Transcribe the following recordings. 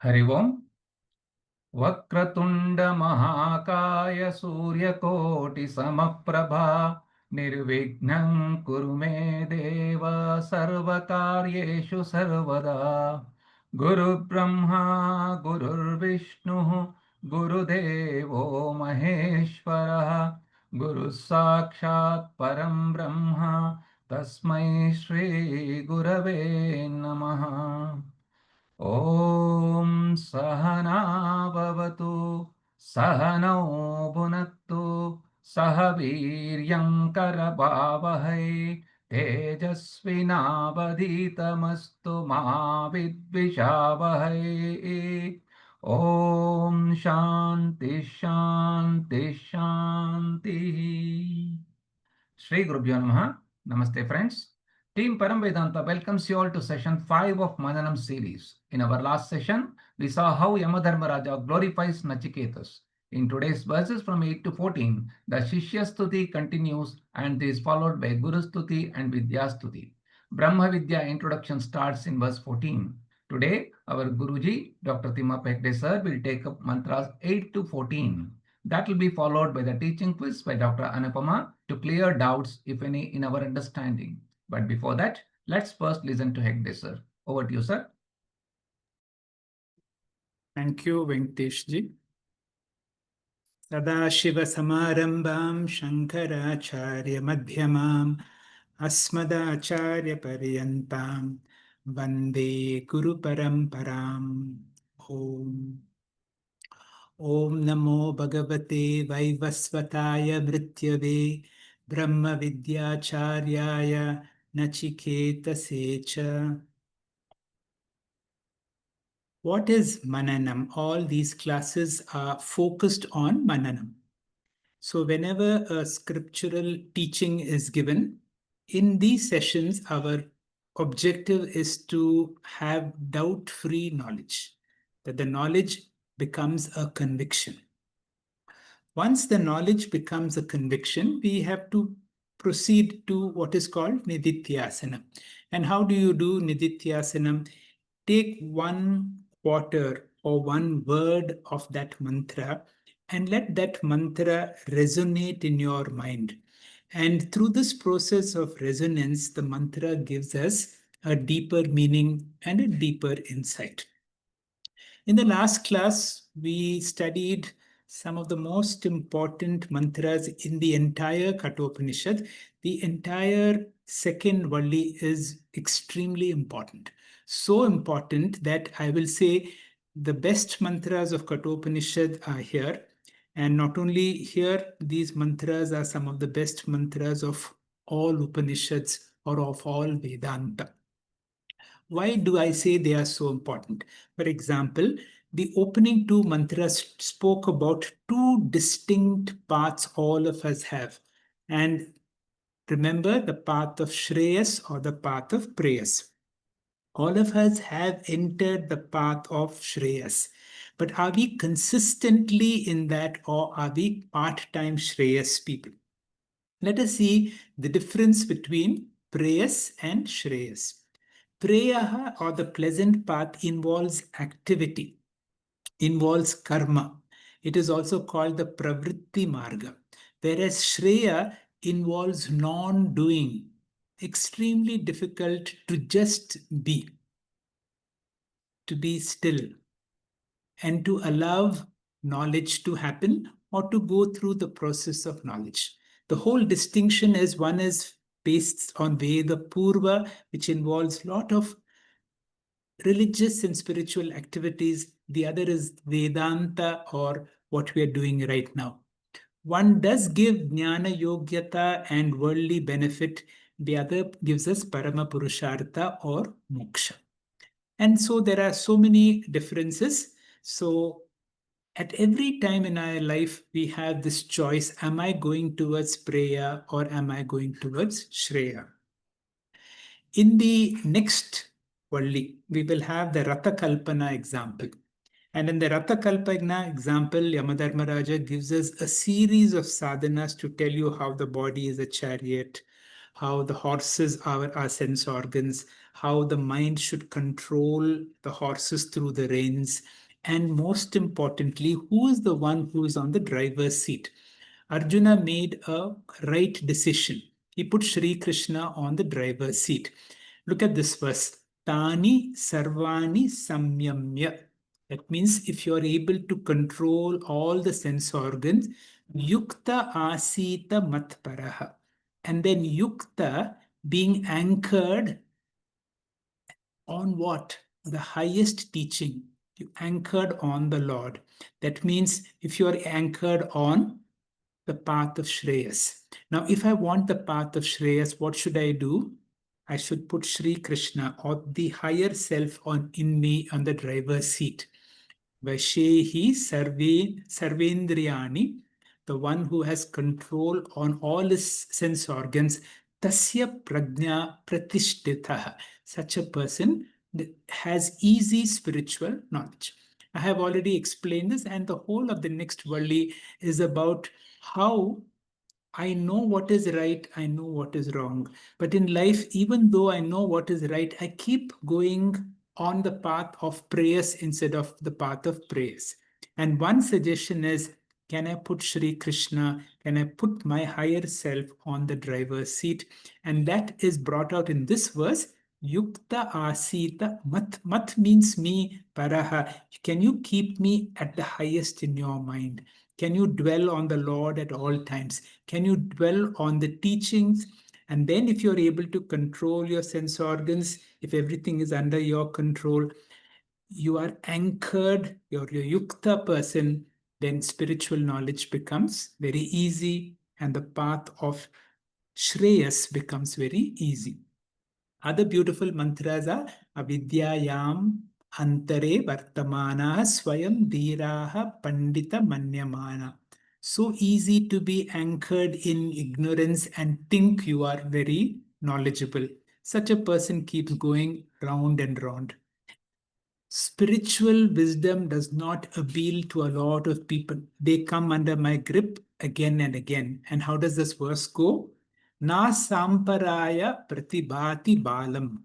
हरि ओम् वक्रतुंड महाकाय सूर्यकोटि समप्रभा निर्विघ्नं कुरु मे देव सर्वकार्येषु सर्वदा गुरुब्रह्मा गुरुर्विष्णुः गुरुदेवो महेश्वरः गुरुः साक्षात् परं ब्रह्म तस्मै श्री गुरवे नमः। ॐ सहना भवतु सहनौ भुनक्तु सह वीर्यं करवावहै तेजस्विनावधीतमस्तु मा विद्विषावहै। ॐ शान्ति शान्ति शान्तिः। Shri Gurubhyo Namaha. Namaste friends. Team Param Vedanta welcomes you all to session 5 of Mananam series. In our last session, we saw how Yamadharmaraja glorifies Nachiketas. In today's verses from 8 to 14, the Shishya Stuti continues and is followed by Guru Stuti and Vidya Stuti. Brahma Vidya introduction starts in verse 14. Today, our Guruji, Dr. Thimappa Hegde sir, will take up mantras 8 to 14. That will be followed by the teaching quiz by Dr. Anupama to clear doubts, if any, in our understanding. But before that, let's first listen to Hegde sir. Over to you, sir. Thank you, Venkatesh ji. Sadashiva Samarambam Shankaracharya Madhyamam Asmadacharya Paryantam Vande Guru Paramparam. Om. Om Namo Bhagavate Vaivasvataya Mrityave Brahma Vidyacharyaya Nachiketa Secha. What is Mananam? All these classes are focused on Mananam. So whenever a scriptural teaching is given, in these sessions, our objective is to have doubt-free knowledge, that the knowledge becomes a conviction. Once the knowledge becomes a conviction, we have to proceed to what is called Nididhyasanam. And how do you do Nididhyasanam? Take one quarter or one word of that mantra and let that mantra resonate in your mind. And through this process of resonance, the mantra gives us a deeper meaning and a deeper insight. In the last class, we studied some of the most important mantras in the entire Kathopanishad. The entire second Valli is extremely important. So important that I will say the best mantras of Kathopanishad are here. And not only here, these mantras are some of the best mantras of all Upanishads or of all Vedanta. Why do I say they are so important? For example, the opening two mantras spoke about two distinct paths all of us have. And remember the path of shreyas or the path of preyas. All of us have entered the path of shreyas. But are we consistently in that, or are we part-time shreyas people? Let us see the difference between preyas and shreyas. Preya or the pleasant path involves activity, involves karma. It is also called the pravritti marga. Whereas shreya involves non-doing, extremely difficult to just be, to be still, and to allow knowledge to happen or to go through the process of knowledge. The whole distinction is one is based on Veda Purva, which involves a lot of religious and spiritual activities. The other is Vedanta, or what we are doing right now. One does give Jnana Yogyata and worldly benefit. The other gives us Parama Purushartha or Moksha. And so there are so many differences. So at every time in our life, we have this choice. Am I going towards Preya or am I going towards Shreya? In the next Valli, we will have the Ratha Kalpana example. And in the Ratha Kalpana example, Yamadharmaraja gives us a series of sadhanas to tell you how the body is a chariot, how the horses are our sense organs, how the mind should control the horses through the reins, and most importantly, who is the one who is on the driver's seat. Arjuna made a right decision. He put Sri Krishna on the driver's seat. Look at this verse. Tani sarvani samyamya. That means if you are able to control all the sense organs, yukta asita matparaha. And then yukta being anchored on what? The highest teaching. You anchored on the Lord. That means if you are anchored on the path of Shreyas. Now, if I want the path of Shreyas, what should I do? I should put Sri Krishna or the higher self on in me on the driver's seat. Vashehi Sarvendriyani, the one who has control on all his sense organs, Tasya Prajna Pratishtitha. Such a person has easy spiritual knowledge. I have already explained this, and the whole of the next worldly is about how I know what is right, I know what is wrong. But in life, even though I know what is right, I keep going on the path of prayers instead of the path of praise. And one suggestion is, can I put Sri Krishna, can I put my higher self on the driver's seat? And that is brought out in this verse, Yukta Asita Mat. Mat means me, Paraha. Can you keep me at the highest in your mind? Can you dwell on the Lord at all times? Can you dwell on the teachings? And then if you're able to control your sense organs, if everything is under your control, you are anchored, you're a yukta person, then spiritual knowledge becomes very easy and the path of Shreyas becomes very easy. Other beautiful mantras are Avidyayam Antare Vartamana Swayam Dhiraha Pandita Manyamana. So easy to be anchored in ignorance and think you are very knowledgeable. Such a person keeps going round and round. Spiritual wisdom does not appeal to a lot of people. They come under my grip again and again. And how does this verse go? Na samparaya pratibhati balam.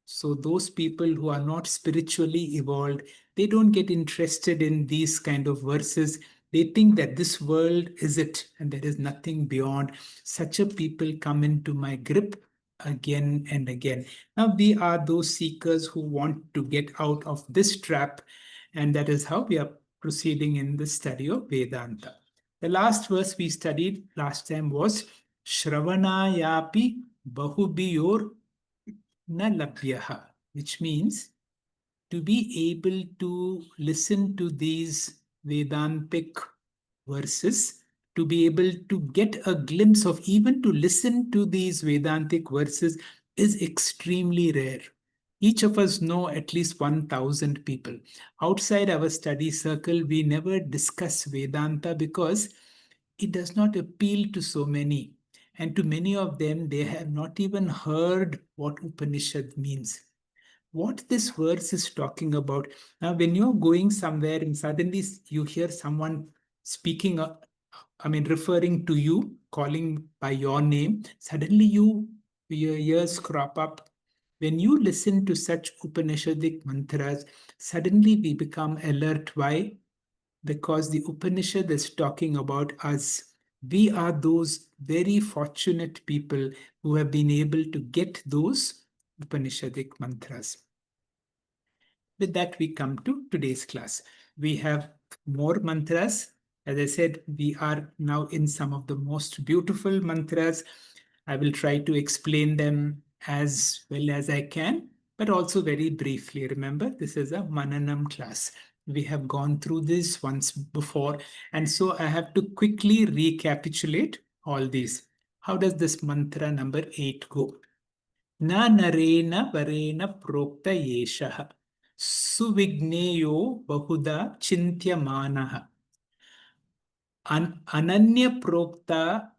So those people who are not spiritually evolved, they don't get interested in these kind of verses. They think that this world is it and there is nothing beyond. Such a people come into my grip again and again. Now we are those seekers who want to get out of this trap, and that is how we are proceeding in the study of Vedanta. The last verse we studied last time was Shravanayapi Bahubiyor na labhyaha, which means to be able to listen to these Vedantic verses, to be able to get a glimpse of, even to listen to these Vedantic verses is extremely rare. Each of us know at least 1,000 people. Outside our study circle, we never discuss Vedanta because it does not appeal to so many. And to many of them, they have not even heard what Upanishad means. What this verse is talking about. Now, when you're going somewhere and suddenly you hear someone speaking, referring to you, calling by your name, suddenly your ears crop up. When you listen to such Upanishadic mantras, suddenly we become alert. Why? Because the Upanishad is talking about us. We are those very fortunate people who have been able to get those Upanishadic mantras. With that, we come to today's class. We have more mantras. As I said, we are now in some of the most beautiful mantras. I will try to explain them as well as I can, but also very briefly. Remember, this is a Mananam class. We have gone through this once before, and so I have to quickly recapitulate all these. How does this mantra number 8 go? Na narena varena prokta yeshaha suvigneyo bahuda chintyamanaha ananya prokta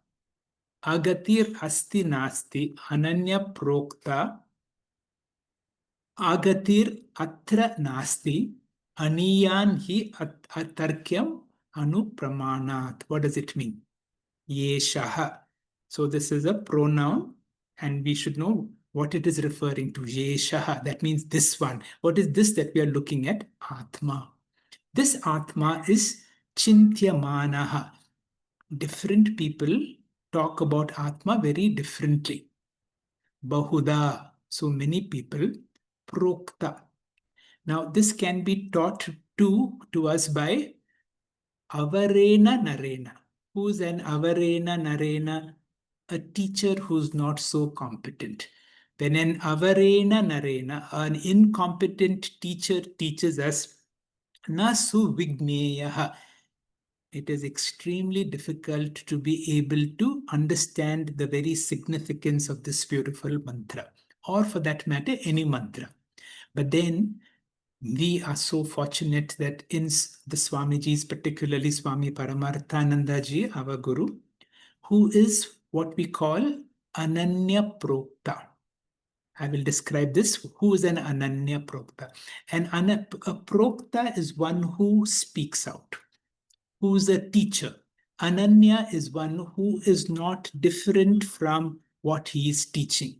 agatir asti nasti ananya prokta agatir atra nasti aniyan hi atarkyam anupramanat. What does it mean? Yeshaha. So this is a pronoun And we should know what it is referring to. Yeshaha, that means this one. What is this that we are looking at? Atma. This Atma is Chintyamanaha. Different people talk about Atma very differently. Bahuda, so many people. Prokta. Now, this can be taught to us by Avarena Narena. Who's an Avarena Narena? A teacher who's not so competent. When an Avarena Narena, an incompetent teacher teaches us, Nasu Vigneyaha, it is extremely difficult to be able to understand the very significance of this beautiful mantra, or for that matter, any mantra. But then we are so fortunate that in the Swamijis, particularly Swami Paramarthanandaji, our Guru, who is what we call Ananya Prokta. I will describe this. Who is an Ananya Prokta? A Prokta is one who speaks out, who is a teacher. Ananya is one who is not different from what he is teaching.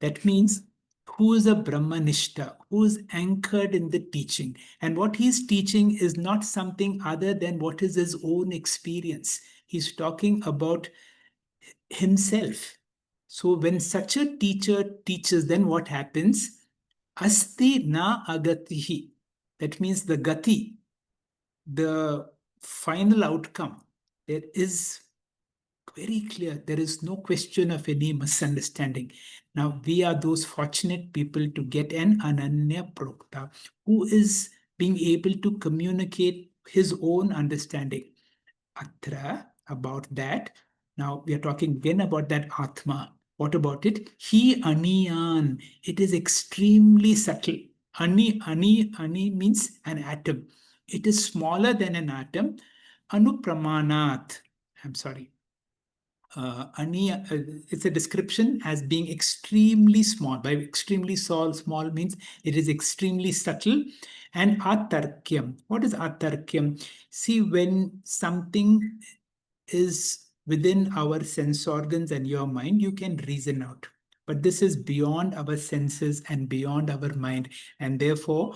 That means who is a brahmanishta, who is anchored in the teaching. And what he's teaching is not something other than what is his own experience. He's talking about himself. So when such a teacher teaches, then what happens? Asti na agatihi. That means the gati, the final outcome, there is very clear. There is no question of any misunderstanding. Now, we are those fortunate people to get an Ananya Prokta who is being able to communicate his own understanding. Atra, about that. Now, we are talking again about that Atma. What about it? He aniyan. It is extremely subtle. Ani means an atom. It is smaller than an atom. Anupramanat. I'm sorry. It's a description as being extremely small. By extremely small means it is extremely subtle. And atarkyam. What is atarkyam? See, when something is within our sense organs and your mind, you can reason out. But this is beyond our senses and beyond our mind. And therefore,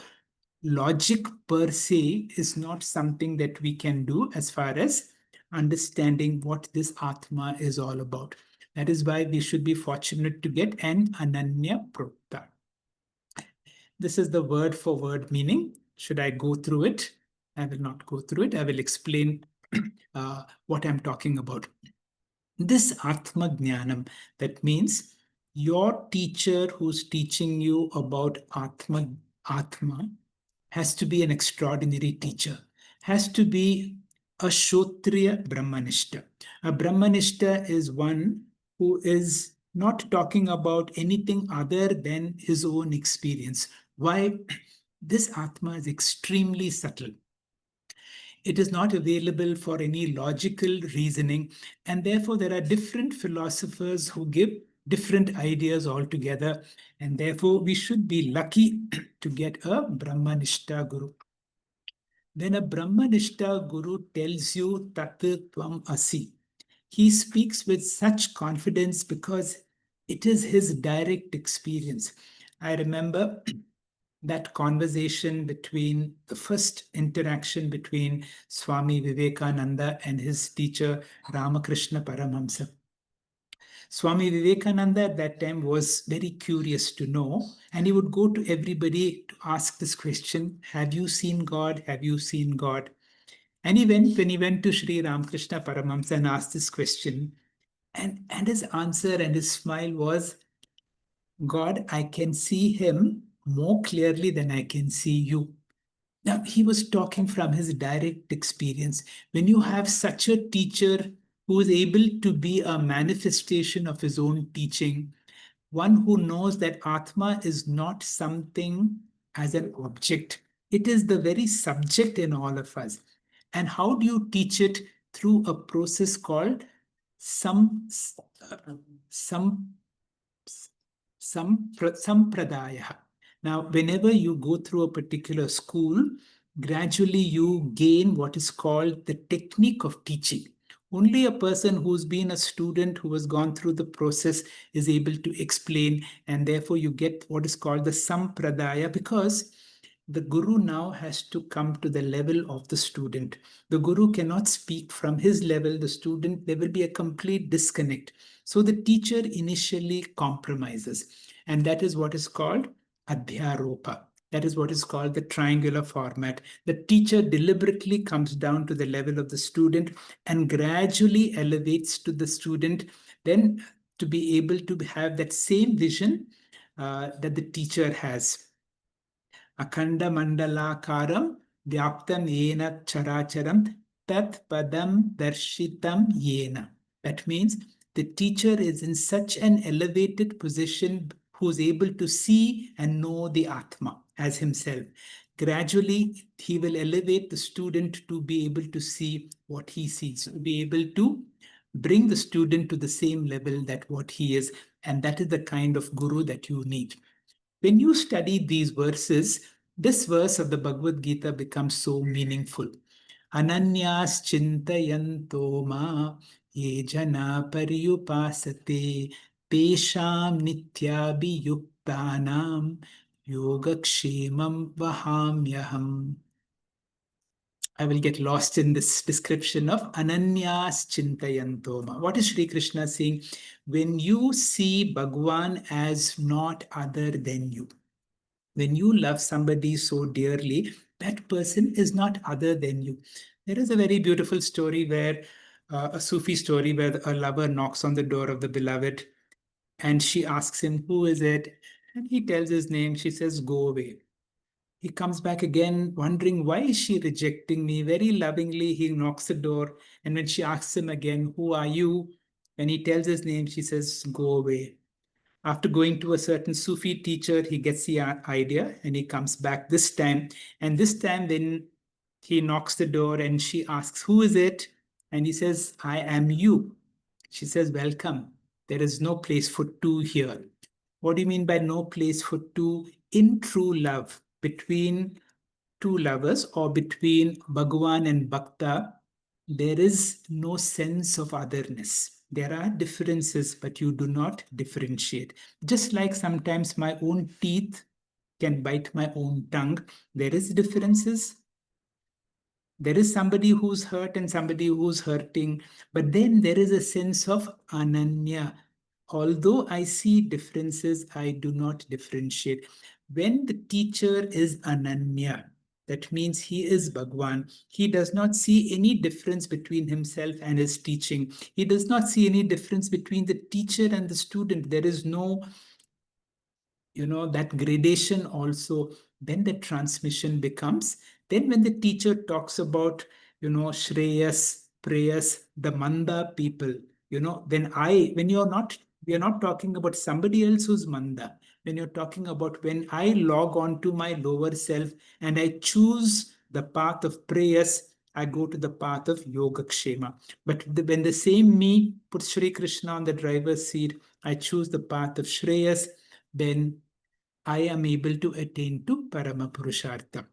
logic per se is not something that we can do as far as understanding what this Atma is all about. That is why we should be fortunate to get an Ananya Prokta. This is the word for word meaning. Should I go through it? I will not go through it. I will explain what I'm talking about. This Atma Jnanam, that means your teacher who's teaching you about Atma has to be an extraordinary teacher, has to be a Shotriya Brahmanishta. A Brahmanishta is one who is not talking about anything other than his own experience. Why? This Atma is extremely subtle. It is not available for any logical reasoning, and therefore there are different philosophers who give different ideas altogether, and therefore we should be lucky to get a Brahmanishta Guru. When a Brahmanishta Guru tells you Tat Tvam Asi, he speaks with such confidence because it is his direct experience. I remember that conversation between the first interaction between Swami Vivekananda and his teacher Ramakrishna Paramahamsa. Swami Vivekananda at that time was very curious to know, and he would go to everybody to ask this question, have you seen God? Have you seen God? And when he went to Sri Ramakrishna Paramahamsa and asked this question, and his answer and his smile was, God, I can see him more clearly than I can see you. Now, he was talking from his direct experience. When you have such a teacher who is able to be a manifestation of his own teaching, one who knows that Atma is not something as an object, it is the very subject in all of us. And how do you teach it? Through a process called sampradaya. Now, whenever you go through a particular school, gradually you gain what is called the technique of teaching. Only a person who's been a student, who has gone through the process, is able to explain. And therefore, you get what is called the sampradaya, because the guru now has to come to the level of the student. The guru cannot speak from his level, the student, there will be a complete disconnect. So the teacher initially compromises. And that is what is called adhyaropa. That is what is called the triangular format. The teacher deliberately comes down to the level of the student and gradually elevates to the student, then to be able to have that same vision that the teacher has. Akhanda mandalakaram vyaptam yena characharam tat padam darshitam yena. That means the teacher is in such an elevated position who's able to see and know the Atma as himself. Gradually, he will elevate the student to be able to see what he sees, to be able to bring the student to the same level that what he is. And that is the kind of guru that you need. When you study these verses, this verse of the Bhagavad Gita becomes so meaningful. Ananyas chintayanto ma ye jana pariyupasate tesham nityabhiyuktanam yogakshemam vahamyaham. I will get lost in this description of Ananyas Chintayantoma. What is Sri Krishna saying? When you see Bhagwan as not other than you, when you love somebody so dearly, that person is not other than you. There is a very beautiful story where, a Sufi story where a lover knocks on the door of the beloved and she asks him, "Who is it?" And he tells his name. She says, "Go away." He comes back again, wondering, why is she rejecting me? Very lovingly, he knocks the door. And when she asks him again, "Who are you?" When he tells his name, she says, "Go away." After going to a certain Sufi teacher, he gets the idea and he comes back this time. And this time, then he knocks the door and she asks, "Who is it?" And he says, "I am you." She says, "Welcome. There is no place for two here." What do you mean by no place for two? In true love, between two lovers or between Bhagwan and Bhakta, there is no sense of otherness. There are differences, but you do not differentiate. Just like sometimes my own teeth can bite my own tongue, there is differences. There is somebody who's hurt and somebody who's hurting, but then there is a sense of ananya. Although I see differences, I do not differentiate. When the teacher is ananya, that means he is Bhagwan. He does not see any difference between himself and his teaching. He does not see any difference between the teacher and the student. There is no, that gradation also. Then the transmission becomes, then when the teacher talks about, shreyas, preyas, the manda people, when you're not, we are not talking about somebody else who's manda. When you're talking about when I log on to my lower self and I choose the path of preyas, I go to the path of yogakshema. But when the same me puts Sri Krishna on the driver's seat, I choose the path of shreyas, then I am able to attain to Parama Purushartha.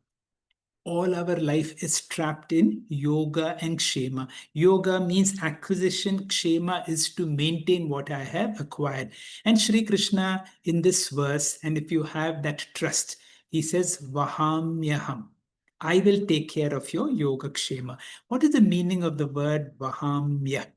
All our life is trapped in yoga and kshema. Yoga means acquisition, kshema is to maintain what I have acquired. And Sri Krishna in this verse, and if you have that trust, he says, Vahamyaham. I will take care of your yoga kshema. What is the meaning of the word Vahamya?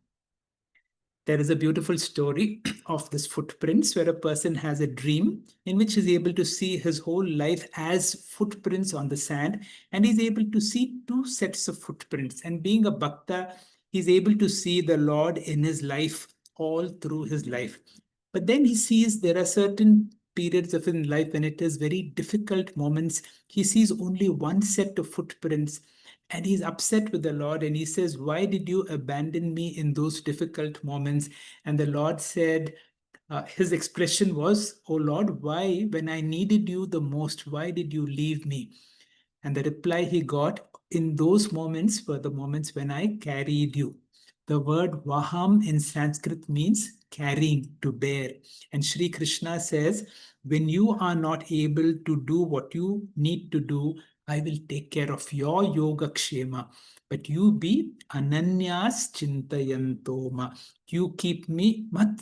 There is a beautiful story of this footprints where a person has a dream in which he's able to see his whole life as footprints on the sand, and he's able to see two sets of footprints. And being a bhakta, he's able to see the Lord in his life all through his life. But then he sees there are certain periods of his life when it is very difficult moments. He sees only one set of footprints and he's upset with the Lord and he says, "Why did you abandon me in those difficult moments?" And the Lord said, his expression was, "Oh Lord, why, when I needed you the most, why did you leave me?" And the reply he got, "In those moments were the moments when I carried you." The word vaham in Sanskrit means carrying, to bear. And Sri Krishna says, when you are not able to do what you need to do, I will take care of your yogakshema. But you be ananyas chintayantoma. You keep me mat,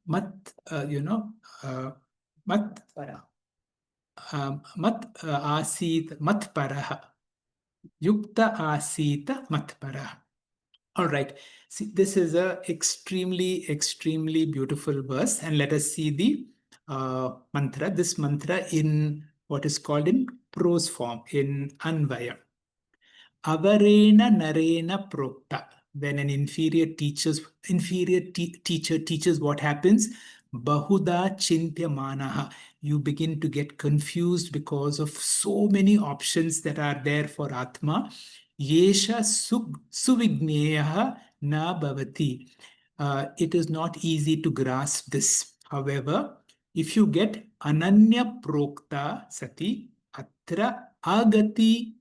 mat para. Mat asit mat paraha. Yukta asita mat paraha. All right. See, this is a extremely beautiful verse. And let us see the mantra. This mantra in what is called in prose form, in Anvaya. Avarena narena prokta. When an inferior teacher teaches, what happens? Bahuda chintyamanaha. You begin to get confused because of so many options that are there for Atma. Yesha suvigneyaha na bhavati. It is not easy to grasp this. However, if you get ananya prokta sati, atra agati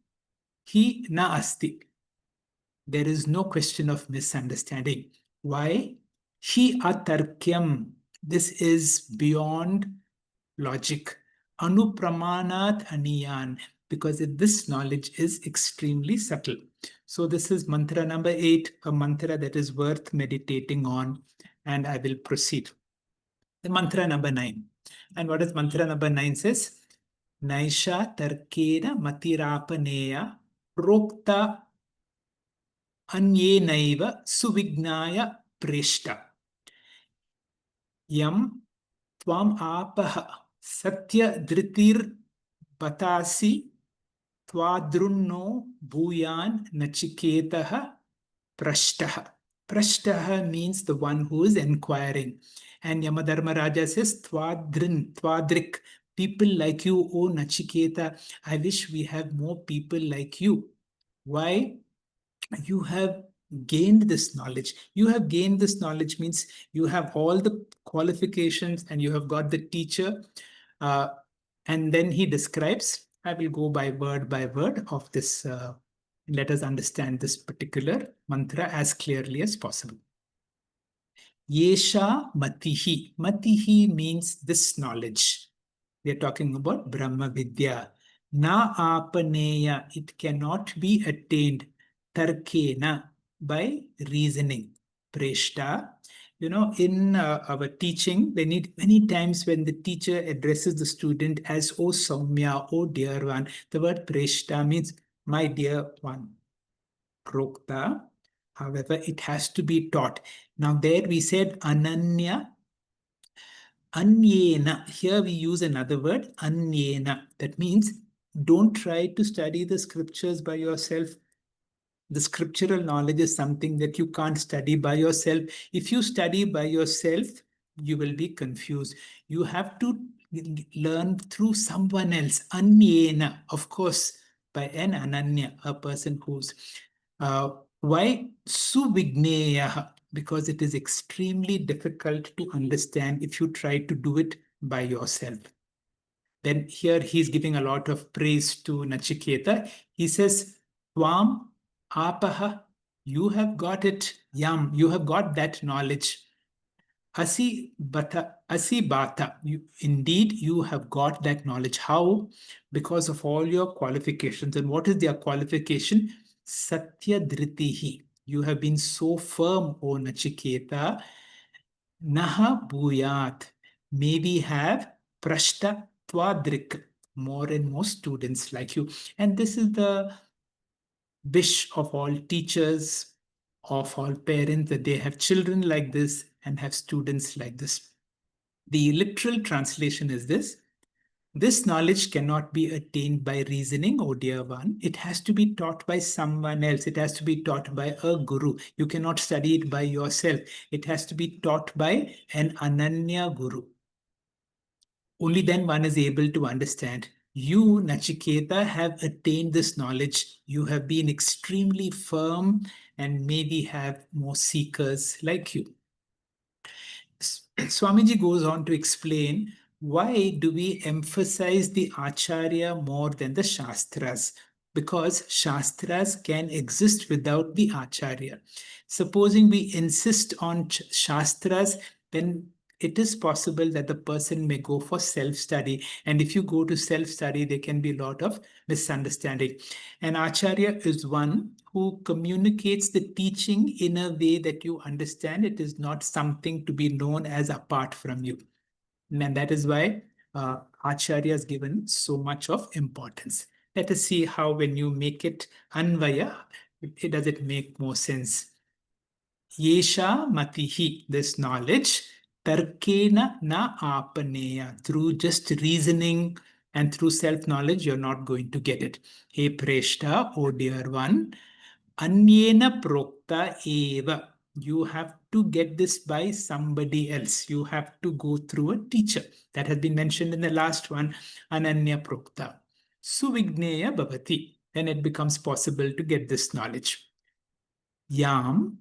hi na asti. There is no question of misunderstanding. Why? Hi atarkyam. This is beyond logic. Anupramanat aniyan. Because this knowledge is extremely subtle. So this is mantra number 8, a mantra that is worth meditating on. And I will proceed. The mantra number 9. And what is mantra number 9 says? Naisha tarkena matirapaneya prokta anyenaiva suvignaya preshta. Yam tvam apaha satya dhritir batasi twadrunno bhuyan nachiketaha prashtaha. Prashtaha means the one who is inquiring. And Yamadharmaraja says, twadrik, people like you, O Nachiketa, I wish we have more people like you. Why? You have gained this knowledge. You have gained this knowledge means you have all the qualifications and you have got the teacher. And then he describes, I will go by word of this. Let us understand this particular mantra as clearly as possible. Yesha matihi. Matihi means this knowledge. We are talking about Brahma Vidya. Na apaneya. It cannot be attained. Tarkena. By reasoning. Preshta. You know, in our teaching, many times when the teacher addresses the student as O Saumya, O dear one, the word Preshta means my dear one. Prokta. However, it has to be taught. Now there we said ananya. Anyena. Here we use another word, anyena. That means don't try to study the scriptures by yourself. The scriptural knowledge is something that you can't study by yourself. If you study by yourself, you will be confused. You have to learn through someone else. Anyena, of course, by an ananya, a person who's why suvigneya? Because it is extremely difficult to understand if you try to do it by yourself. Then here he's giving a lot of praise to Nachiketa. He says, Tvam apaha, you have got it. Yam, you have got that knowledge. Asi bata, indeed, you have got that knowledge. How? Because of all your qualifications. And what is their qualification? Satya dhritihi. You have been so firm, O Nachiketa. Naha bhuyat. May we have prashta twadrik. More and more students like you. And this is the wish of all teachers, of all parents, that they have children like this and have students like this. The literal translation is this. This knowledge cannot be attained by reasoning, O dear one. It has to be taught by someone else. It has to be taught by a guru. You cannot study it by yourself. It has to be taught by an ananya guru. Only then one is able to understand. You, Nachiketa, have attained this knowledge. You have been extremely firm and maybe have more seekers like you. Swamiji goes on to explain, why do we emphasize the Acharya more than the Shastras? Because Shastras can exist without the Acharya. Supposing we insist on Shastras, then it is possible that the person may go for self-study. And if you go to self-study, there can be a lot of misunderstanding. And Acharya is one who communicates the teaching in a way that you understand. It is not something to be known as apart from you. And that is why Acharya is given so much of importance. Let us see how when you make it Anvaya, does it make more sense? Yesha matihi, this knowledge, tarkena na apaneya, through just reasoning and through self-knowledge, you're not going to get it. Hey Preshta, oh dear one, anyena prokta eva. You have to get this by somebody else. You have to go through a teacher. That has been mentioned in the last one, Ananya Prokta. Suvigneya bhavati. Then it becomes possible to get this knowledge. Yam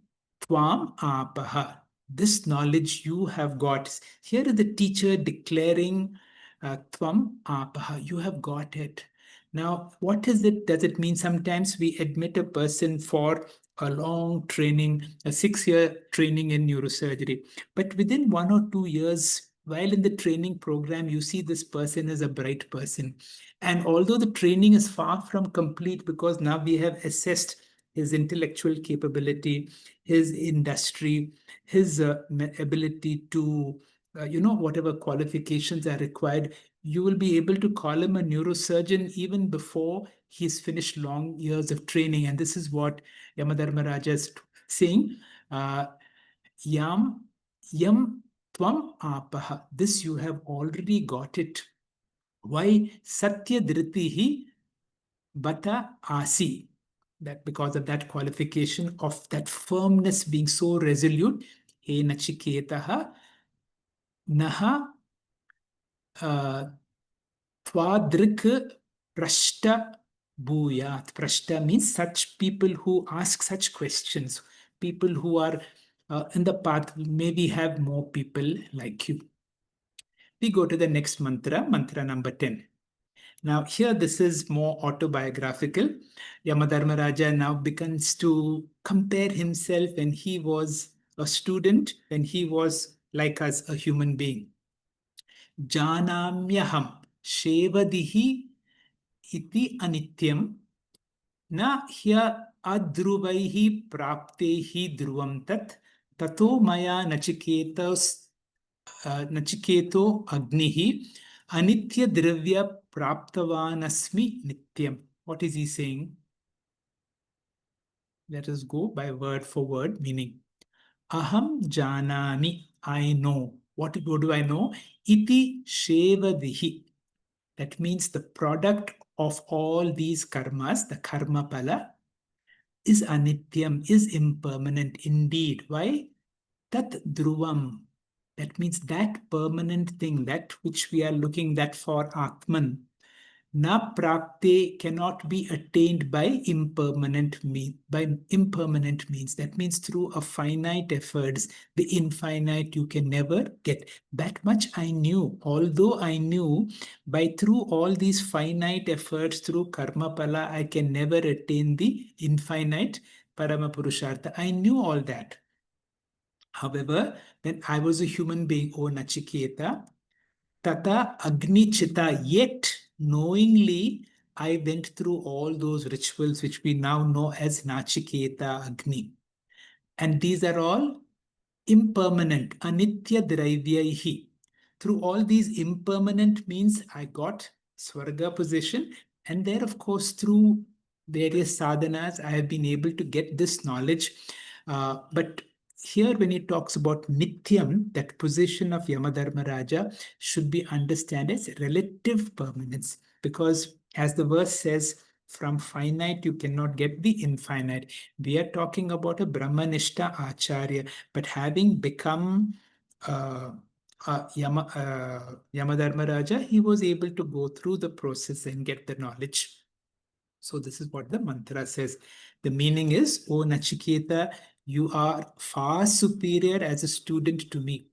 Tvam apaha. This knowledge you have got. Here is the teacher declaring Tvam apaha. You have got it. Now, what is it? Does it mean sometimes we admit a person for a long training, a 6-year training in neurosurgery, but within 1 or 2 years, while in the training program, you see this person is a bright person. And although the training is far from complete because now we have assessed his intellectual capability, his industry, his ability to, whatever qualifications are required, you will be able to call him a neurosurgeon even before he's finished long years of training. And this is what Yamadharmaraja is saying. Yam tvam apaha. This you have already got it. Why? Satya dhritihi bata asi. That because of that qualification of that firmness being so resolute, he nachiketaha naha twadrik prashta bhuyat. Prashta means such people who ask such questions, people who are in the path. Maybe have more people like you. We go to the next mantra, mantra number 10. Now, here this is more autobiographical. Yamadharmaraja now begins to compare himself when he was a student, when he was like us, a human being. Janamyaham shevadihi iti anityam na hya adhruvaihi praptehi dhruvam tat tato maya nachiketo agnihi anitya dravya praptavanasmi nityam. What is he saying? Let us go by word for word meaning. Aham janani, I know. What do I know? Iti shevadihi. That means the product of all these karmas, the karma pala, is anityam, is impermanent indeed. Why? Tat dhruvam. That means that permanent thing, that which we are looking that for Atman. Na prapte cannot be attained by impermanent means. That means through a finite efforts, the infinite you can never get. That much I knew. Although I knew by through all these finite efforts through karma pala, I can never attain the infinite parama purushartha. I knew all that. However, when I was a human being, O Nachiketa, Tata Agni Chita, yet knowingly I went through all those rituals which we now know as Nachiketa Agni. And these are all impermanent, Anitya Dravyaihi. Through all these impermanent means I got Swarga position, and there, of course, through various sadhanas, I have been able to get this knowledge. But here, when he talks about Nityam, that position of Yamadharmaraja should be understood as relative permanence, because as the verse says, from finite you cannot get the infinite. We are talking about a brahmanishta acharya, but having become Yamadharmaraja, he was able to go through the process and get the knowledge. So this is what the mantra says. The meaning is, O Nachiketa, you are far superior as a student to me.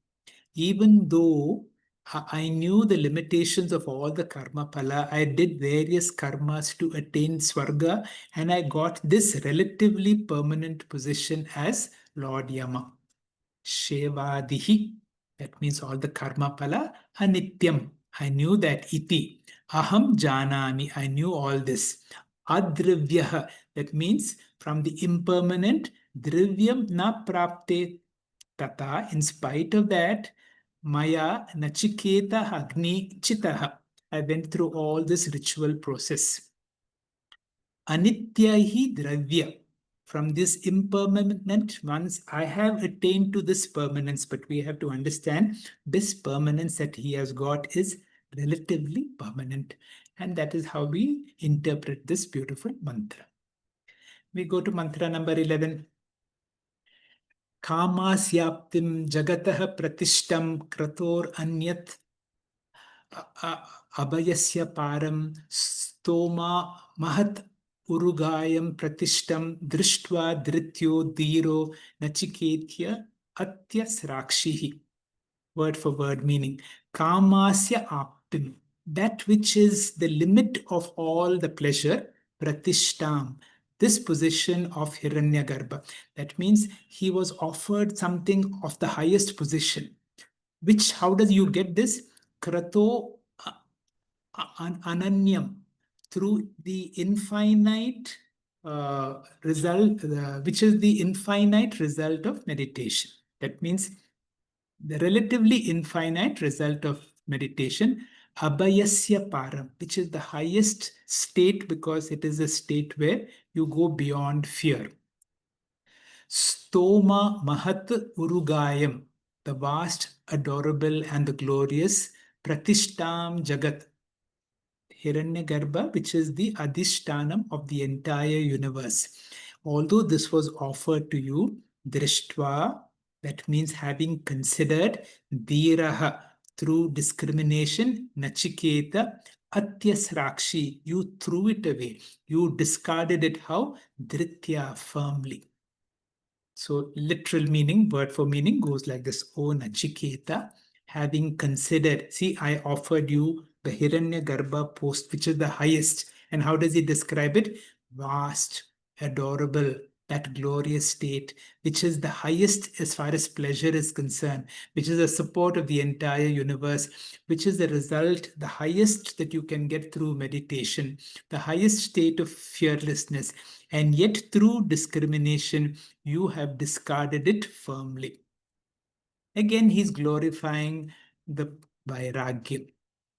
Even though I knew the limitations of all the karma pala, I did various karmas to attain Swarga, and I got this relatively permanent position as Lord Yama. Shevadihi. That means all the karma phala. Anityam, I knew that. Iti, aham janami, I knew all this. Adrivyah, that means from the impermanent, drivyam na prapte tata, in spite of that, maya nachiketa agni chitaha. I went through all this ritual process. Anityahi dravya. From this impermanent, once I have attained to this permanence, but we have to understand this permanence that he has got is relatively permanent. And that is how we interpret this beautiful mantra. We go to mantra number 11. Kamasyaptim jagatah pratishtam krator anyat abhayasya param stoma mahat urugayam pratishtam drishtva drityo dhiro nachiketya atyasrakshihi. Word for word meaning. Kamasya aptim, that which is the limit of all the pleasure, pratishtam, this position of Hiranyagarbha. That means he was offered something of the highest position. Which, how does you get this? Krato ananyam, through the infinite result, which is the infinite result of meditation. That means the relatively infinite result of meditation, abhayasya param, which is the highest state because it is a state where you go beyond fear. Stoma mahat urugayam, the vast, adorable, and the glorious pratishtam jagat, Hiranyagarbha, which is the adhishtanam of the entire universe. Although this was offered to you, drishtva, that means having considered, dhiraha, through discrimination, nachiketa, atyasrakshi, you threw it away. You discarded it. How? Dritya, firmly. So literal meaning, word for meaning goes like this. O Nachiketa, having considered, see, I offered you the Hiranyagarbha post, which is the highest. And how does he describe it? Vast, adorable, that glorious state, which is the highest as far as pleasure is concerned, which is the support of the entire universe, which is the result, the highest that you can get through meditation, the highest state of fearlessness. And yet through discrimination, you have discarded it firmly. Again, he's glorifying the vairagya.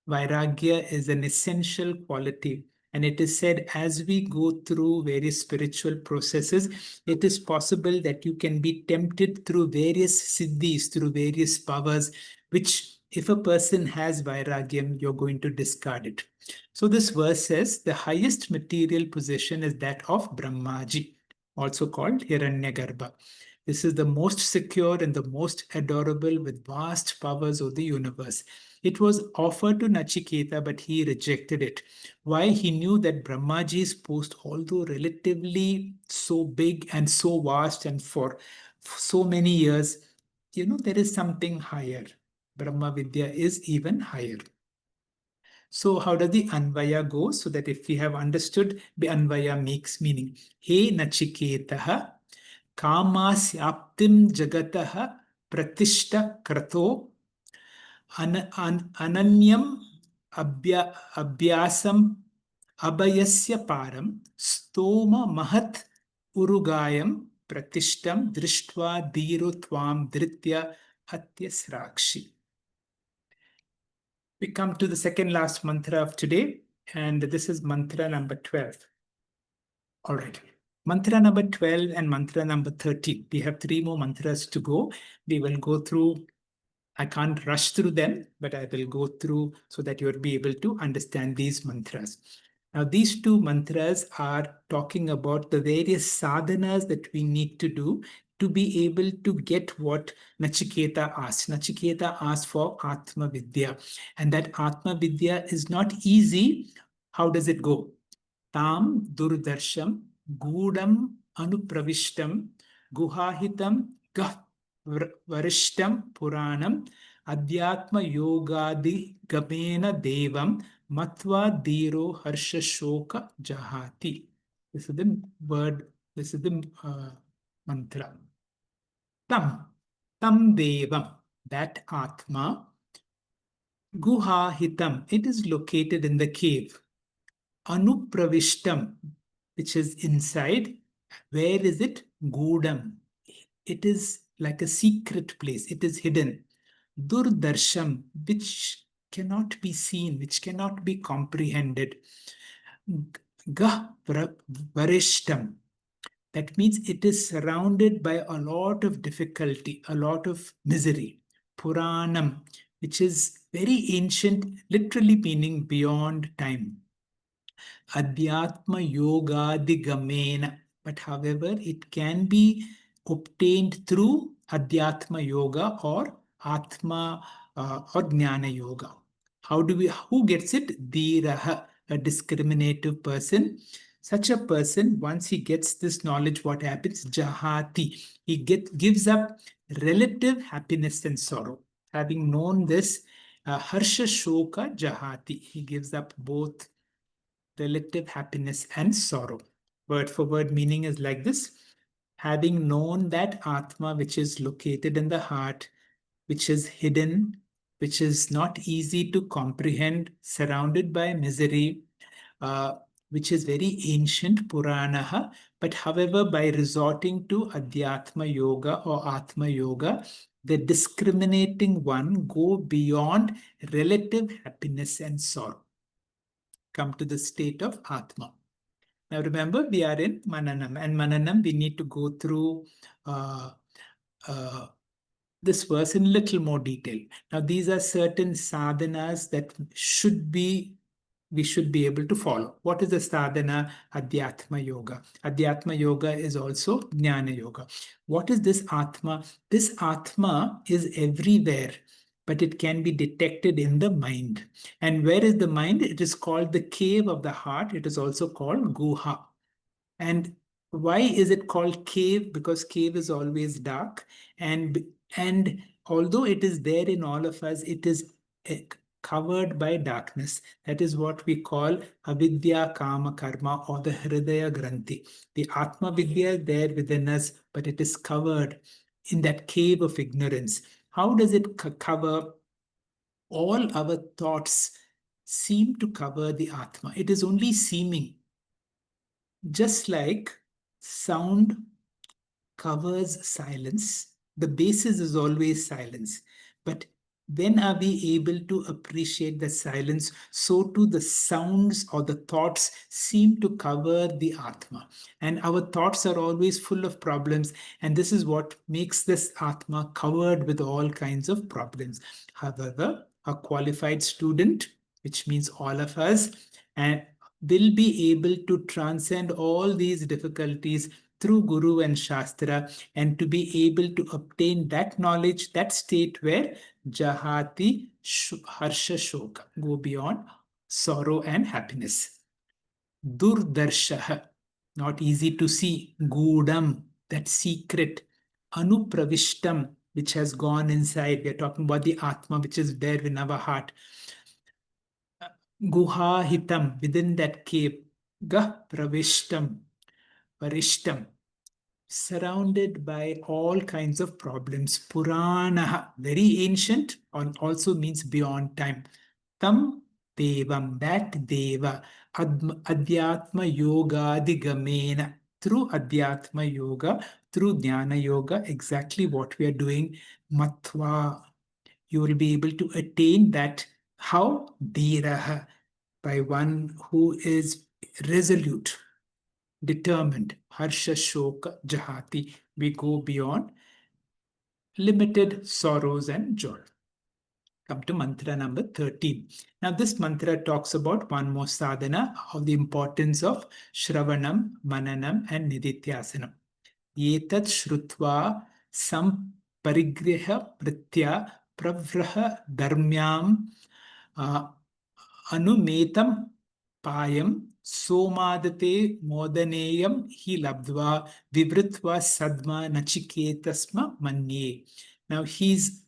Vairagya is an essential quality. And it is said as we go through various spiritual processes, it is possible that you can be tempted through various siddhis, through various powers, which if a person has vairagyam, you're going to discard it. So this verse says the highest material possession is that of Brahmaji, also called Hiranyagarbha. This is the most secure and the most adorable with vast powers of the universe. It was offered to Nachiketa, but he rejected it. Why? He knew that Brahmaji's post, although relatively so big and so vast and for so many years, there is something higher. Brahma Vidya is even higher. So how does the Anvaya go? So that if we have understood, the Anvaya makes meaning. He Nachiketaha Kamasyaptim Jagataha Pratishta Krato Ananyam Abhyasam Abhayasya Param Stoma Mahat Urugayam Pratishtam Drishtva Dhiro Tvam Dritya Atyasrakshi. We come to the second last mantra of today, and this is mantra number 12. All right. Mantra number 12 and mantra number 13. We have 3 more mantras to go. We will go through. I can't rush through them, but I will go through so that you'll be able to understand these mantras. Now, these 2 mantras are talking about the various sadhanas that we need to do to be able to get what Nachiketa asked. Nachiketa asked for Atma Vidya, and that Atma Vidya is not easy. How does it go? Tam durdarsham gudam anupravishtam guhahitam gah varishtam puranam adhyatma yogadi gamena devam matva dhiro harsha shoka jahati. This is the word, this is the mantra. Tam devam. that Atma. Guha hitam, it is located in the cave. Anupravishtam, which is inside. Where is it? Gudam. It is like a secret place. It is hidden. Durdarsham, which cannot be seen, which cannot be comprehended. Gah varishtam. That means it is surrounded by a lot of difficulty, a lot of misery. Puranam, which is very ancient, literally meaning beyond time. Adhyatma yoga digamena. But however, it can be obtained through adhyatma yoga or atma or jnana yoga. Who gets it? Dhiraha, a discriminative person. Such a person, once he gets this knowledge, what happens? Jahati. He gives up relative happiness and sorrow. Having known this, harsha shoka jahati. He gives up both relative happiness and sorrow. Word for word meaning is like this. Having known that Atma, which is located in the heart, which is hidden, which is not easy to comprehend, surrounded by misery, which is very ancient, Puranaha. But however, by resorting to Adhyatma Yoga or Atma Yoga, the discriminating one go beyond relative happiness and sorrow. Come to the state of Atma. Now remember, we are in Mananam, and Mananam, we need to go through this verse in little more detail. Now, these are certain sadhanas that we should be able to follow. What is the sadhana? Adhyatma yoga. Adhyatma yoga is also jnana yoga. What is this Atma? This Atma is everywhere, but it can be detected in the mind. And where is the mind? It is called the cave of the heart. It is also called guha. And why is it called cave? Because cave is always dark. And although it is there in all of us, it is covered by darkness. That is what we call avidya kama karma or the hridaya granthi. The Atma Vidya is there within us, but it is covered in that cave of ignorance. How does it cover? All our thoughts seem to cover the Atma. It is only seeming. Just like sound covers silence, the basis is always silence. But when are we able to appreciate the silence? So too the sounds or the thoughts seem to cover the Atma. And our thoughts are always full of problems. And this is what makes this Atma covered with all kinds of problems. However, a qualified student, which means all of us, and will be able to transcend all these difficulties through Guru and Shastra, and to be able to obtain that knowledge, that state where Jahati Harsha Shoka, go beyond sorrow and happiness. Durdarshaha, not easy to see. Gudam, that secret. Anupravishtam, which has gone inside. We are talking about the Atma, which is there in our heart. Guha hitam, within that cave. Gah pravishtam, varishtam, surrounded by all kinds of problems. Purana, very ancient, also means beyond time. Tam devam, that deva, adhyatma yoga digamena. Through adhyatma yoga, through jnana yoga, exactly what we are doing. Matva, you will be able to attain that. How? Dhiraha, by one who is resolute, determined. Harsha shoka jahati. We go beyond limited sorrows and joy. Come to mantra number 13. Now this mantra talks about one more sadhana of the importance of Shravanam, Mananam and Nidityasanam. Yetat shrutva samparigraha pritya pravraha dharmyam anumetam payam somadate modaneyam hi labdva vivritva sadma nachiketasma manye. Now he's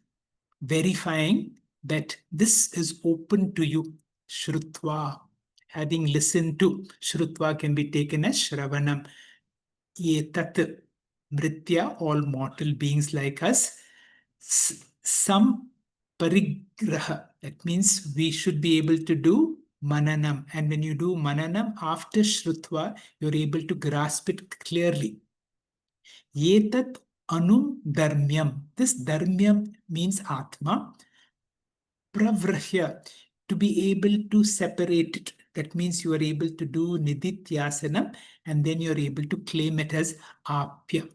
verifying that this is open to you. Shrutva, having listened to. Shrutva can be taken as Shravanam. Yetat, Mritya, all mortal beings like us. some parigraha. That means we should be able to do mananam. And when you do mananam after Shrutva, you're able to grasp it clearly. Yetat anum dharmyam. This dharmyam means Atma. Pravrahya, to be able to separate it. That means you are able to do nidityasanam and then you're able to claim it as apya.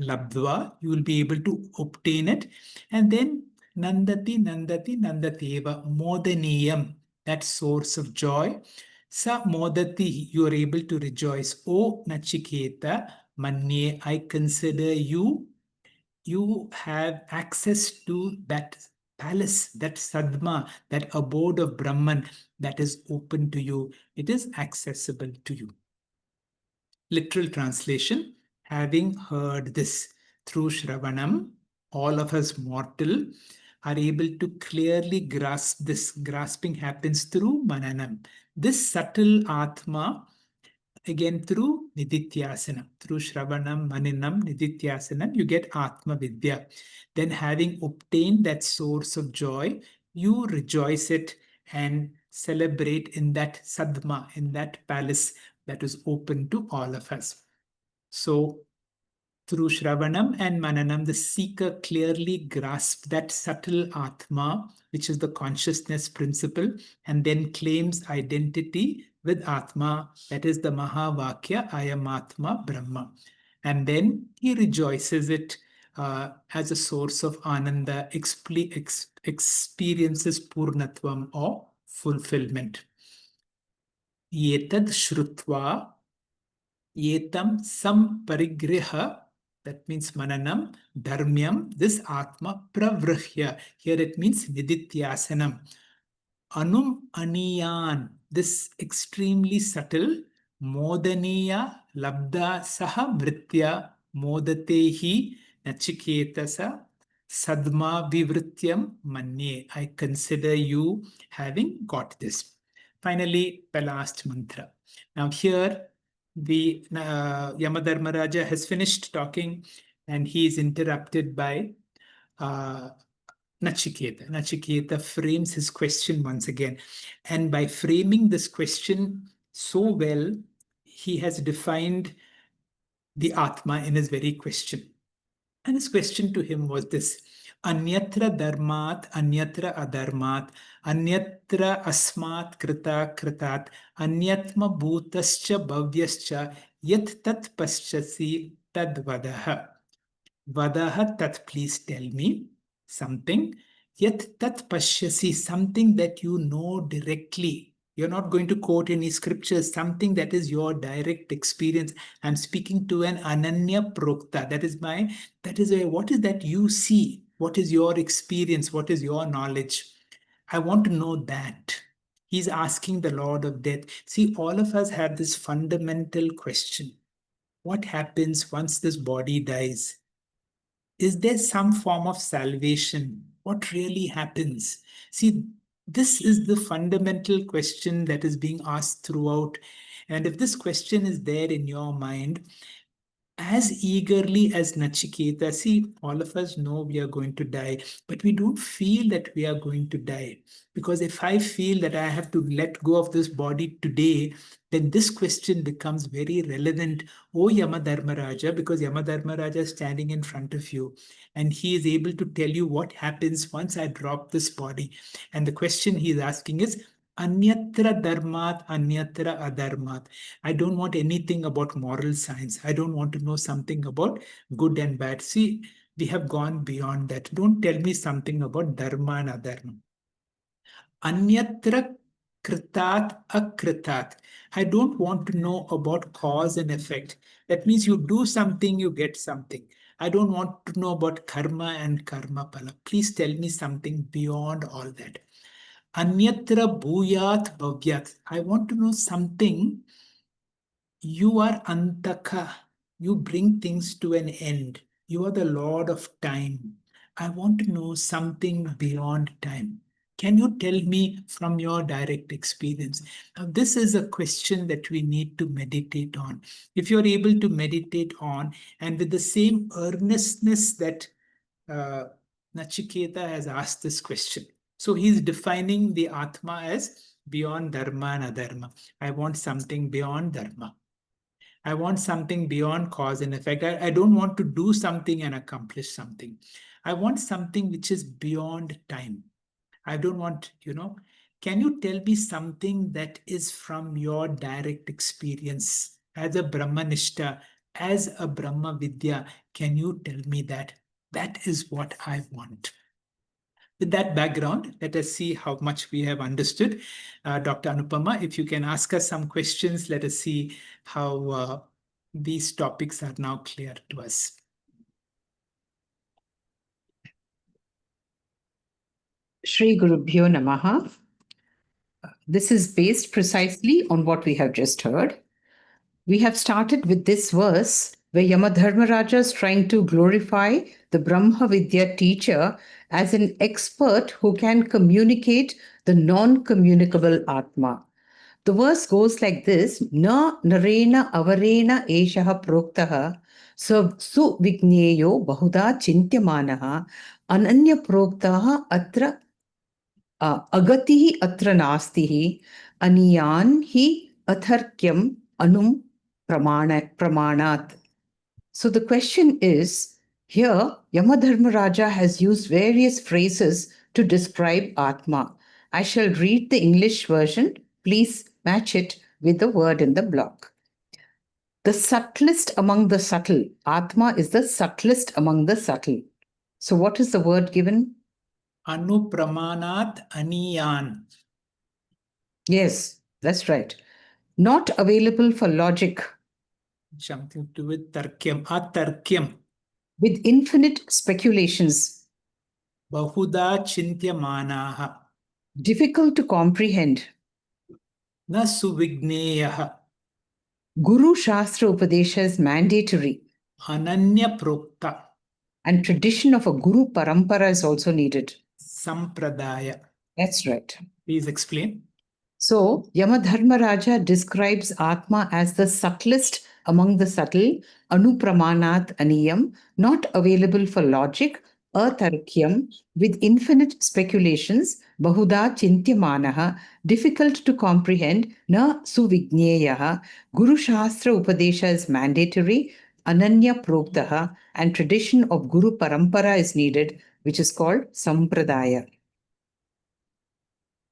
Labdva, you will be able to obtain it. And then nandati, nandati, nandateva, modaniyam, that source of joy. Sa modati, you are able to rejoice. O Nachiketa, manye, I consider you have access to that palace, that sadma, that abode of Brahman that is open to you. It is accessible to you. Literal translation, having heard this through Shravanam, all of us mortal are able to clearly grasp this. Grasping happens through Mananam. This subtle Atma, again through Nidityasanam, through Shravanam, Maninam, Nidityasanam, you get Atma Vidya. Then having obtained that source of joy, you rejoice it and celebrate in that Sadma, in that palace that is open to all of us. So through Shravanam and Mananam, the seeker clearly grasps that subtle Atma, which is the consciousness principle, and then claims identity with Atma, that is the Mahavakya, I am Atma, Brahma. And then he rejoices it as a source of Ananda, experiences Purnatvam or fulfillment. Yetad Shrutva, Yetam Samparigraha, that means Mananam, Dharmyam, this Atma, Pravrahya. Here it means Nidityasanam. Anum Aniyan, this extremely subtle, Modaniya Labda Saha Vritya Modatehi Nachiketasa Sadma Vivrityam Manye. I consider you having got this. Finally, the last mantra. Now here, the Yamadharmaraja has finished talking and he is interrupted by Nachiketa. Nachiketa frames his question once again. And by framing this question so well, he has defined the Atma in his very question. And his question to him was this: Anyatra dharmat, anyatra adharmat, anyatra asmat krita kritat, anyatma bhutascha bhavyascha, yat tat paschasi tad vadaha. Vadaha tat, please tell me something. Yat tat pashyasi, something that you know directly. You're not going to quote any scriptures, something that is your direct experience. I'm speaking to an ananya prokta. That is what is that you see? What is your experience? What is your knowledge? I want to know that. He's asking the Lord of Death. See, all of us have this fundamental question. What happens once this body dies? Is there some form of salvation? What really happens? See, this is the fundamental question that is being asked throughout. And if this question is there in your mind, as eagerly as Nachiketa, see, all of us know we are going to die, but we don't feel that we are going to die. Because if I feel that I have to let go of this body today, then this question becomes very relevant. Oh, Yamadharmaraja, because Yamadharmaraja is standing in front of you and he is able to tell you what happens once I drop this body. And the question he is asking is, Anyatra dharmat, anyatra adharmat. I don't want anything about moral science. I don't want to know something about good and bad. See, we have gone beyond that. Don't tell me something about dharma and adharma. Anyatra kritat akritat. I don't want to know about cause and effect. That means you do something, you get something. I don't want to know about karma and karma pala. Please tell me something beyond all that. Anyatra bhuyat bhavyat. I want to know something. You are Antaka. You bring things to an end. You are the Lord of time. I want to know something beyond time. Can you tell me from your direct experience? Now, this is a question that we need to meditate on. If you're able to meditate on, and with the same earnestness that Nachiketa has asked this question. So he's defining the Atma as beyond dharma and adharma. I want something beyond dharma. I want something beyond cause and effect. I don't want to do something and accomplish something. I want something which is beyond time. I don't want, can you tell me something that is from your direct experience as a brahmanishta, as a Brahma Vidya? Can you tell me that? That is what I want. With that background, let us see how much we have understood. Dr. Anupama, if you can ask us some questions, let us see how these topics are now clear to us. Shri Gurubhyo Namaha. This is based precisely on what we have just heard. We have started with this verse where Yamadharmaraja is trying to glorify the Brahma Vidya teacher as an expert who can communicate the non-communicable Atma. The verse goes like this: Na narena avarena eshaha proktaha suvigneyo bahuda chintyamanaha ananya proktaha atra agatihi atra nastihi aniyan hi atharkyam anum pramanat. So the question is, here Yamadharmaraja has used various phrases to describe Atma. I shall read the English version. Please match it with the word in the block. The subtlest among the subtle. Atma is the subtlest among the subtle. So what is the word given? Anupramanat aniyan. Yes, that's right. Not available for logic. Something to do with tarkyam, atarkyam. With infinite speculations. Bahuda chintyamanaha. Difficult to comprehend. Na suvigneyaha. Guru Shastra Upadesha is mandatory. Ananya prokta. And tradition of a Guru Parampara is also needed. Sampradaya. That's right. Please explain. So, Yamadharmaraja describes Atma as the subtlest among the subtle, anupramanat aniyam, not available for logic, atarkyam, with infinite speculations, bahuda chintyamanaha, difficult to comprehend, na suvigneyaha, Guru Shastra Upadesha is mandatory, ananya proktaha, and tradition of Guru Parampara is needed, which is called sampradaya.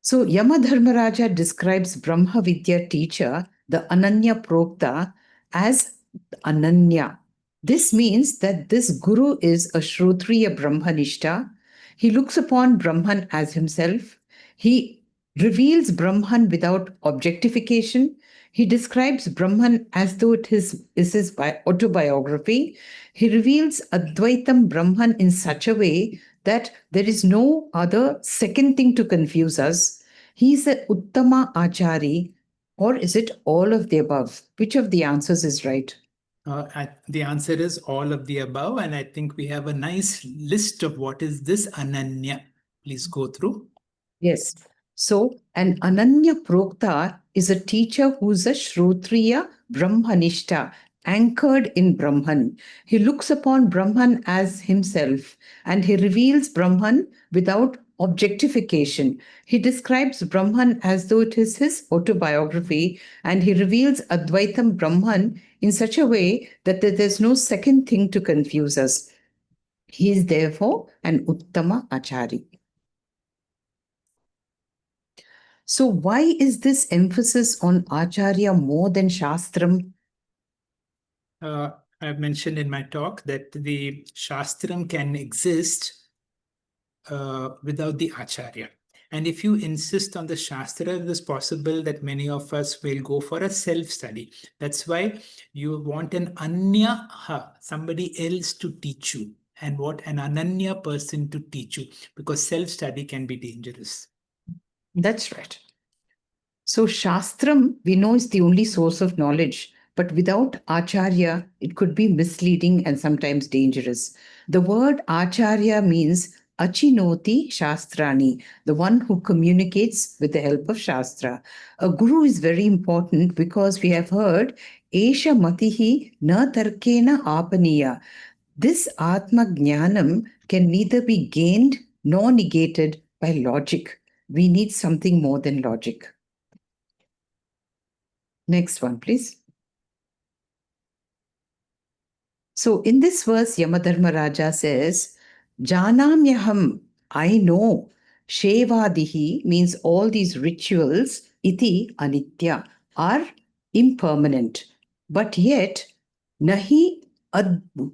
So Yamadharmaraja describes Brahma Vidya teacher, the Ananya Prokta, as Ananya. This means that this guru is a Shrotriya Brahmanishta. He looks upon Brahman as himself. He reveals Brahman without objectification. He describes Brahman as though it is his autobiography. He reveals Advaitam Brahman in such a way that there is no other second thing to confuse us. He is a Uttama Achari, or is it all of the above? Which of the answers is right? The answer is all of the above, and I think we have a nice list of what is this Ananya. Please go through. Yes. So, an Ananya Prokta is a teacher who's a Shrotriya Brahmanishta, anchored in Brahman. He looks upon Brahman as himself and he reveals Brahman without objectification. He describes Brahman as though it is his autobiography and he reveals Advaitam Brahman in such a way that there's no second thing to confuse us. He is therefore an Uttama Achari. So why is this emphasis on Acharya more than Shastram? I've mentioned in my talk that the Shastram can exist without the Acharya. And if you insist on the Shastra, it is possible that many of us will go for a self-study. That's why you want an Anyaha, somebody else to teach you, and what an Ananya person to teach you, because self-study can be dangerous. That's right. So Shastram, we know, is the only source of knowledge. But without Acharya, it could be misleading and sometimes dangerous. The word Acharya means Achinoti Shastrani, the one who communicates with the help of Shastra. A guru is very important because we have heard Esha Matihi Na Tarkena Apaniya. This Atma Jnanam can neither be gained nor negated by logic. We need something more than logic. Next one, please. So in this verse, Yamadharmaraja says, Janamyaham, I know. Shevadihi means all these rituals, iti anitya, are impermanent. But yet, nahi,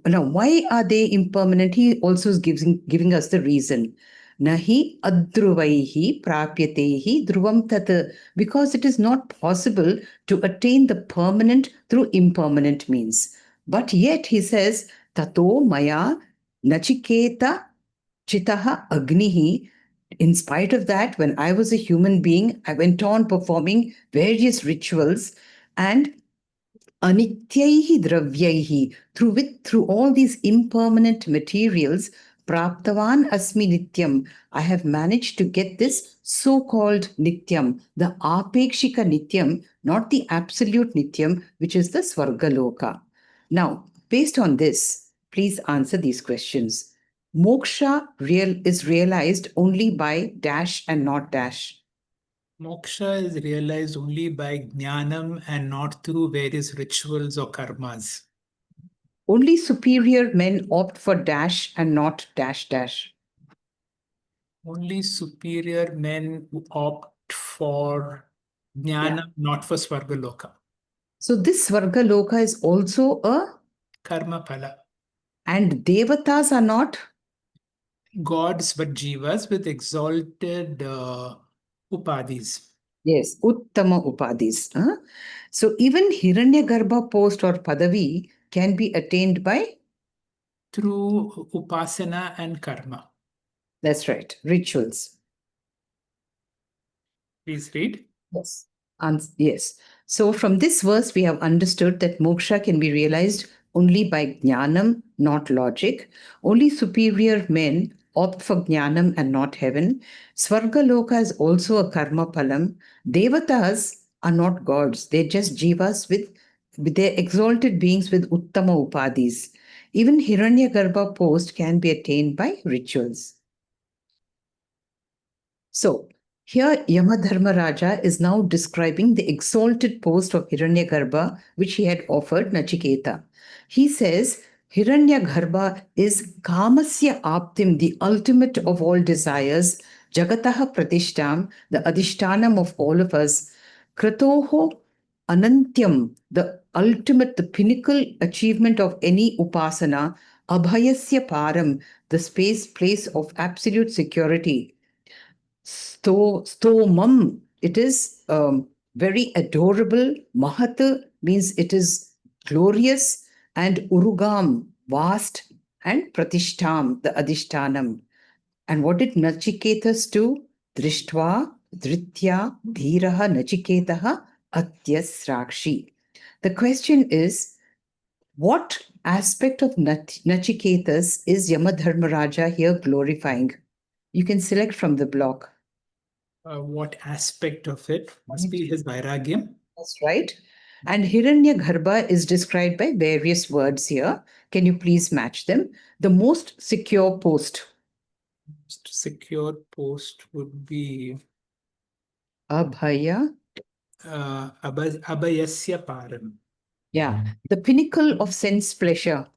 now why are they impermanent? He also is giving us the reason. Nahi adhruvaihi prapyatehi dhruvam tat, because it is not possible to attain the permanent through impermanent means. But yet he says, Tato maya nachiketa chitaha agnihi. In spite of that, when I was a human being, I went on performing various rituals and anityaihi dravyaihi, through all these impermanent materials, praptavan asmi nityam. I have managed to get this so-called nityam, the apekshika nityam, not the absolute nityam, which is the svargaloka. Now, based on this, please answer these questions. Moksha is realized only by dash and not dash. Moksha is realized only by jnanam and not through various rituals or karmas. Only superior men opt for dash and not dash dash. Only superior men who opt for jnana, not for svargaloka. So this Svargaloka is also a, Karma phala. and Devatas are not? Gods but jivas with exalted upadhis. Yes, Uttama Upadhis. So even Hiranyagarbha post or Padavi can be attained by? Through upasana and karma. That's right, rituals. Please read. Yes. Yes. So from this verse, we have understood that moksha can be realized only by jnanam, not logic. Only superior men opt for jnanam and not heaven. Svargaloka is also a karma palam. Devatas are not gods. They're just jivas with their exalted beings with uttama upadhis. Even Hiranyagarbha post can be attained by rituals. So, here Yamadharmaraja is now describing the exalted post of Hiranyagarbha which he had offered Nachiketa. He says, Hiranyagarbha is kamasya aptim, the ultimate of all desires, jagataha pratishtam, the adhishtanam of all of us, kratoho anantyam, the ultimate, the pinnacle achievement of any upasana, abhayasya param, the place of absolute security. Stomam, it is very adorable. Mahat means it is glorious. And Urugam, vast. And Pratishtam, the Adhishtanam. And what did Nachiketas do? Drishtva, Dritya, Dhiraha, Nachiketaha, Atyasrakshi. The question is, what aspect of Nachiketas is Yamadharmaraja here glorifying? You can select from the block. What aspect of it must be his vairagyam? That's right. And Hiranyagarbha is described by various words here. Can you please match them? The most secure post. Most secure post would be Abhaya. abhayasya param. Yeah. The pinnacle of sense pleasure.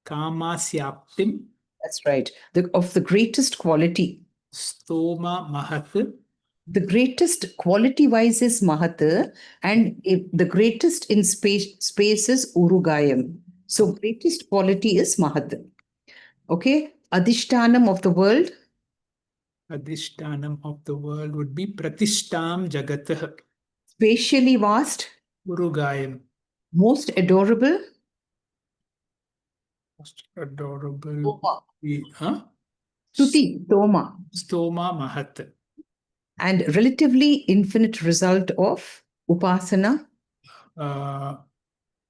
Kamasyaptim. That's right. Of the greatest quality. Stoma mahat. The greatest quality-wise is Mahat, and the greatest in space is Urugayam. So greatest quality is Mahat. Okay. Adhishtanam of the world. Adhishtanam of the world would be pratishtam jagatah. Spatially vast. Urugayam. Most adorable. Most adorable. Toma. Stuti, Toma. Stoma mahat. And relatively infinite result of Upasana.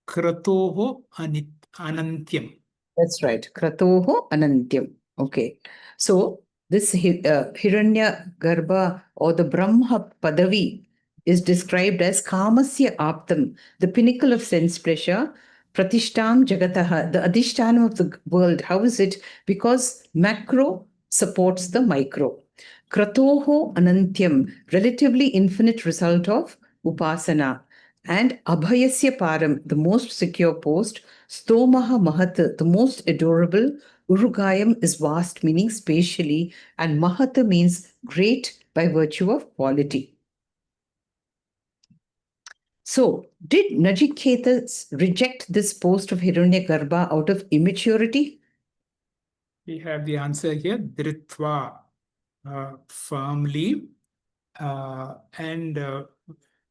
Kratoho anantyam. That's right. Kratoho anantyam. Okay. So this Hiranya Garbha or the Brahma Padavi is described as Kamasya Aptam, the pinnacle of sense pleasure, Pratishtam Jagataha, the Adhishtanam of the world. How is it? Because macro supports the micro. Kratoho Anantyam, relatively infinite result of Upasana. And Abhayasya Param, the most secure post. Stomaha Mahat, the most adorable. Urugayam is vast, meaning spatially, and Mahat means great by virtue of quality. So, did Nachiketa reject this post of Hiranyagarbha out of immaturity? We have the answer here, Dritva, firmly, and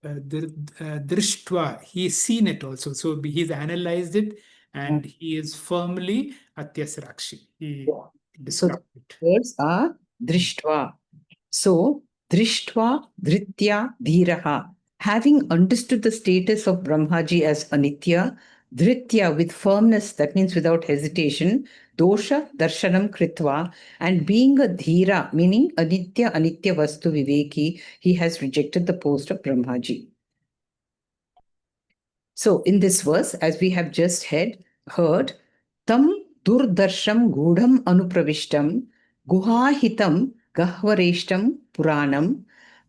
Drishtva, he's seen it also. So he's analyzed it and he is firmly Atyasrakshi. He described it. Words are Drishtva. So, Drishtva, Dhritya, Dhiraha. Having understood the status of Brahmaji as Anitya, Dhritya with firmness, that means without hesitation, Dosha, Darshanam Kritva, and being a Dhira, meaning Anitya, Anitya Vastu Viveki, he has rejected the post of Brahmaji. So, in this verse, as we have just heard, Tam Durdarsham Gudham Anupravishtam Guhahitam Gahvareshtam Puranam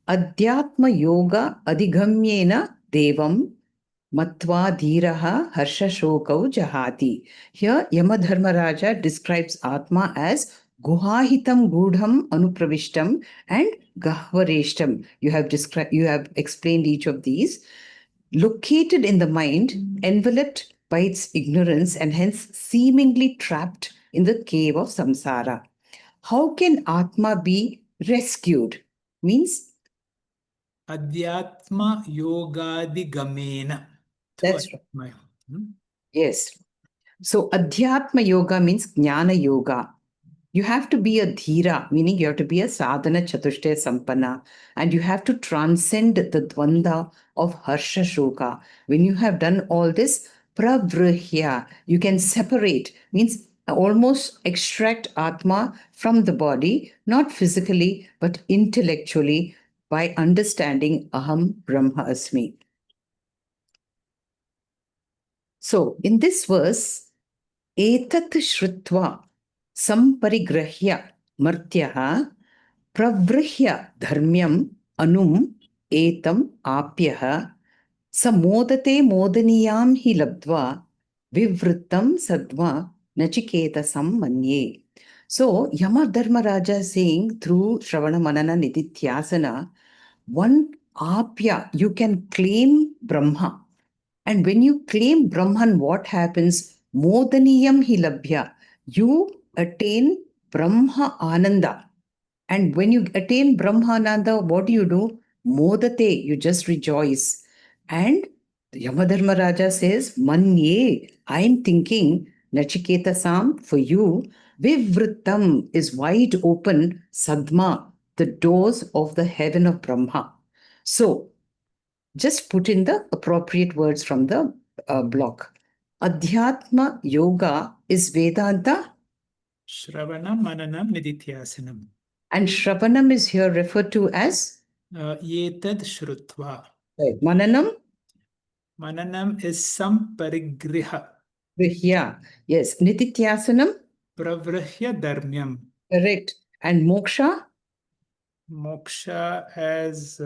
Adhyatma Yoga Adhigamyena Devam Matva Dhiraha Harsha Shokau Jahati. Here, Yamadharmaraja describes Atma as Guhahitam Gudham Anupravishtam and Gahvareshtam. You have explained each of these. Located in the mind, enveloped by its ignorance, and hence seemingly trapped in the cave of samsara. How can Atma be rescued? Means? Adhyatma Yogadi Gamena. That's right. Yes. So, Adhyatma Yoga means Jnana Yoga. You have to be a dhira, meaning you have to be a sadhana chatushtaya sampanna, and you have to transcend the dvanda of harsha shoka. When you have done all this, pravrihya, you can separate, means almost extract Atma from the body, not physically, but intellectually, by understanding Aham Brahma Asmi. So, in this verse, Etat Shrutva Samparigrahya Martyaha Pravrihya Dharmyam Anum Etam Apyaha Samodate Modaniyam hi labdva Vivrittam Sadva Nachiketasam Manye. So, Yama Dharmaraja is saying through Shravana Manana Nididhyasana, one Apya, you can claim Brahma. And when you claim Brahman, what happens? Modaniyam hi labhya. You attain Brahma Ananda. And when you attain Brahma Ananda, what do? Modate, you just rejoice. And Yamadharma Raja says, Manye, I am thinking, Nachiketa Sam, for you, Vivrittam is wide open, Sadma, the doors of the heaven of Brahma. So, just put in the appropriate words from the block. Adhyatma Yoga is Vedanta. Shravanam, Mananam, Nididhyasanam. And Shravanam is here referred to as? Yetad Shrutva. Right. Mananam? Mananam is Samparigraha. Yeah. Yes. Nididhyasanam? Pravrihya Dharmyam. Correct. And Moksha? Moksha as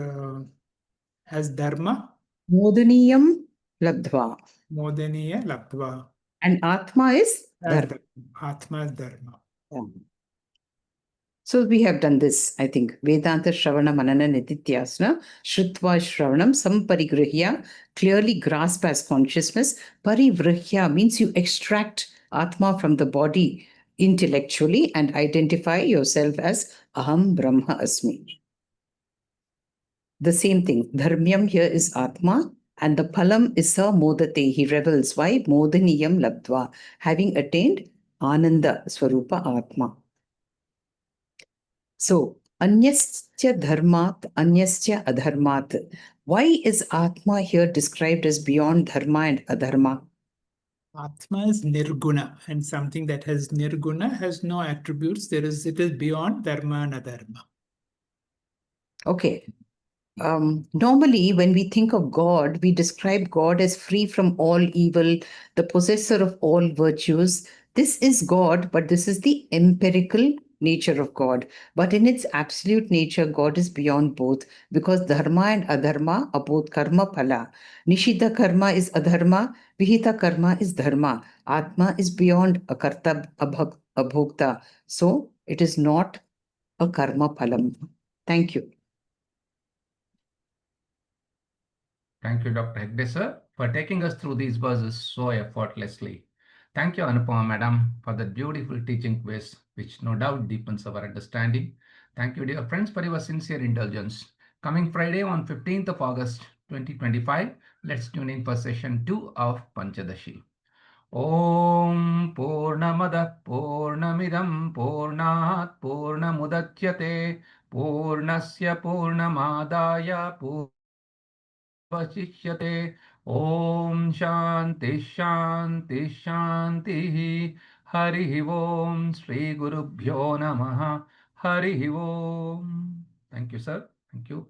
Dharma. Modaniyam Labdva. Modaniya Labdva. And Atma is? Dharma. Atma is Dharma. Yeah. So we have done this, I think. Vedanta Shravana Manana Nididhyasana. Shrutva Shravanam Samparigrahya. Clearly grasp as consciousness. Parivrahya means you extract Atma from the body intellectually and identify yourself as Aham Brahma Asmi. The same thing. Dharmyam here is Atma and the Phalam is Sa Modate. He revels. Why? Modaniyam Labdva. Having attained Ananda Swarupa Atma. So, Anyascha Dharmat, Anyascha Adharmat. Why is Atma here described as beyond Dharma and Adharma? Atma is Nirguna, and something that has Nirguna has no attributes. It is beyond Dharma and Adharma. Okay. Normally, when we think of God, we describe God as free from all evil, the possessor of all virtues. This is God, but this is the empirical nature of God. But in its absolute nature, God is beyond both, because dharma and adharma are both karma phala. Nishita karma is adharma, vihita karma is dharma. Atma is beyond akarta abhokta. So it is not a karma phalam. Thank you. Thank you, Dr. Hegde, sir, for taking us through these verses so effortlessly. Thank you, Anupama Madam, for that beautiful teaching quiz, which no doubt deepens our understanding. Thank you, dear friends, for your sincere indulgence. Coming Friday on 15th of August 2025, let's tune in for session 2 of Panchadashi. Om Purnamada Purnamidam Purnat Purnamudachyate Purnasya Purnamadaya Vashishyate. Om Shanti Shanti Shanti. Hari Om Shri Gurubhyo Namaha. Hari Om. Thank you, sir. Thank you.